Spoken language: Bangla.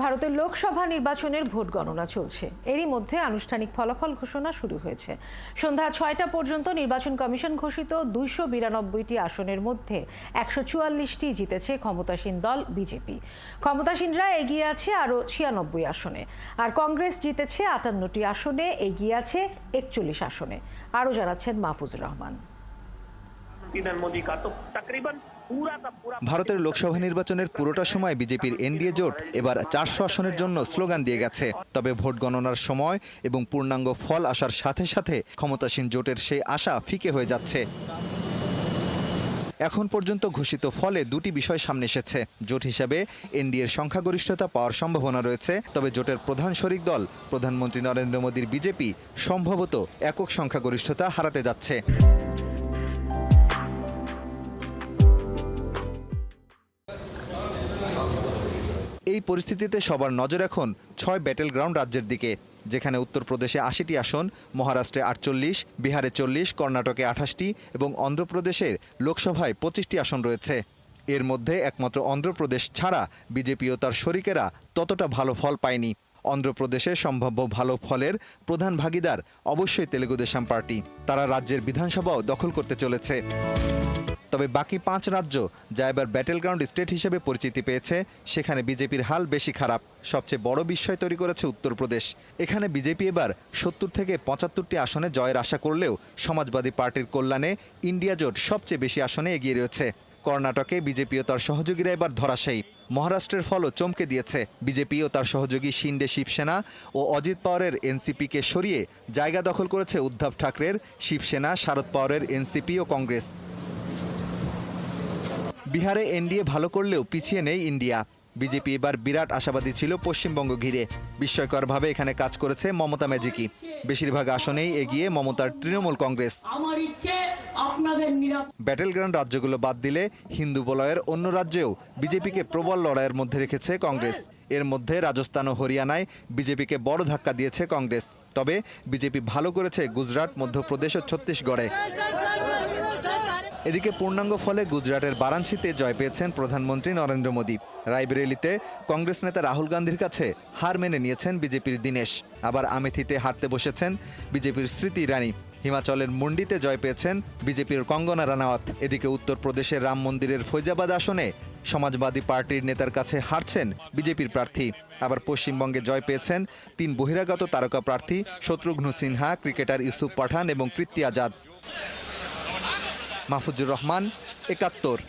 ভারতের লোকসভা নির্বাচনের ভোট গণনা চলছে। এরই মধ্যে আনুষ্ঠানিক ফলাফল ঘোষণা শুরু হয়েছে। সন্ধ্যা ৬টা পর্যন্ত নির্বাচন কমিশন ঘোষিত ২৯২টি আসনের মধ্যে ১৪৪টি জিতেছে ক্ষমতাসীন দল বিজেপি। ক্ষমতাসীনরা এগিয়ে আছে আরও ৯৬ আসনে, আর কংগ্রেস জিতেছে ৫৮টি আসনে, এগিয়ে আছে ৪১ আসনে। আরও জানাচ্ছেন মাহফুজুর রহমান। ভারতের লোকসভা নির্বাচনের পুরোটা সময় বিজেপির এনডিএ জোট এবার ৪০০ আসনের জন্য স্লোগান দিয়ে গেছে। তবে ভোট গণনার সময় এবং পূর্ণাঙ্গ ফল আসার সাথে সাথে ক্ষমতাসীন জোটের সেই আশা ফিকে হয়ে যাচ্ছে। এখন পর্যন্ত ঘোষিত ফলে দুটি বিষয় সামনে এসেছে। জোট হিসাবে এনডিএর সংখ্যাগরিষ্ঠতা পাওয়ার সম্ভাবনা রয়েছে, তবে জোটের প্রধান শরিক দল প্রধানমন্ত্রী নরেন্দ্র মোদীর বিজেপি সম্ভবত একক সংখ্যাগরিষ্ঠতা হারাতে যাচ্ছে। এই পরিস্থিতিতে সবার নজর এখন ৬ ব্যাটেল গ্রাউন্ড রাজ্যের দিকে, যেখানে উত্তরপ্রদেশে ৮০টি আসন, মহারাষ্ট্রে ৪৮, বিহারে ৪০, কর্ণাটকে ২৮টি এবং অন্ধ্রপ্রদেশের লোকসভায় ২৫টি আসন রয়েছে। এর মধ্যে একমাত্র অন্ধ্রপ্রদেশ ছাড়া বিজেপি ও তার শরিকেরা ততটা ভালো ফল পায়নি। অন্ধ্রপ্রদেশে সম্ভাব্য ভালো ফলের প্রধান ভাগিদার অবশ্যই তেলেগু দেশম পার্টি। তারা রাজ্যের বিধানসভাও দখল করতে চলেছে। তবে বাকি ৫ রাজ্য, যা এবার ব্যাটেল গ্রাউন্ড স্টেট হিসেবে পরিচিতি পেয়েছে, সেখানে বিজেপির হাল বেশি খারাপ। সবচেয়ে বড় বিস্ময় তৈরি করেছে উত্তরপ্রদেশ। এখানে বিজেপি এবার ৭০ থেকে ৭৫টি আসনে জয়ের আশা করলেও সমাজবাদী পার্টির কল্যাণে ইন্ডিয়া জোট সবচেয়ে বেশি আসনে এগিয়ে রয়েছে। কর্ণাটকে বিজেপি ও তার সহযোগীরা এবার ধরাশায়ী। মহারাষ্ট্রের ফলও চমকে দিয়েছে। বিজেপি ও তার সহযোগী শিন্ডে শিবসেনা ও অজিত পাওয়ারের এনসিপিকে সরিয়ে জায়গা দখল করেছে উদ্ধব ঠাকরের শিবসেনা, শারদ পাওয়ারের এনসিপি ও কংগ্রেস। বিহারে এনডিএ ভালো করলেও পিছিয়ে নেই ইন্ডিয়া। বিজেপি এবার বিরাট আশাবাদী ছিল পশ্চিমবঙ্গ ঘিরে। বিস্ময়করভাবে এখানে কাজ করেছে মমতা ম্যাজিকই। বেশিরভাগ আসনেই এগিয়ে মমতার তৃণমূল কংগ্রেস। ব্যাটেল গ্রাউন্ড রাজ্যগুলো বাদ দিলে হিন্দু বলয়ের অন্য রাজ্যেও বিজেপিকে প্রবল লড়াইয়ের মধ্যে রেখেছে কংগ্রেস। এর মধ্যে রাজস্থান ও হরিয়ানায় বিজেপিকে বড় ধাক্কা দিয়েছে কংগ্রেস। তবে বিজেপি ভালো করেছে গুজরাট, মধ্যপ্রদেশ ও ছত্তিশগড়ে। এদিকে পূর্ণাঙ্গ ফলে গুজরাটের বারাণসীতে জয় পেয়েছেন প্রধানমন্ত্রী নরেন্দ্র মোদী। রায়বেরেলিতে কংগ্রেস নেতা রাহুল গান্ধীর কাছে হার মেনে নিয়েছেন বিজেপির দীনেশ। আবার আমেথিতে হারতে বসেছেন বিজেপির স্মৃতি ইরানি। হিমাচলের মুন্ডিতে জয় পেয়েছেন বিজেপির কঙ্গনা রানাওয়াত। এদিকে উত্তরপ্রদেশের রাম মন্দিরের ফৈজাবাদ আসনে সমাজবাদী পার্টির নেতার কাছে হারছেন বিজেপির প্রার্থী। আবার পশ্চিমবঙ্গে জয় পেয়েছেন ৩ বহিরাগত তারকা প্রার্থী শত্রুঘ্ন সিনহা, ক্রিকেটার ইউসুফ পাঠান এবং কীর্তি আজাদ। মাহফুজুর রহমান, ৭১।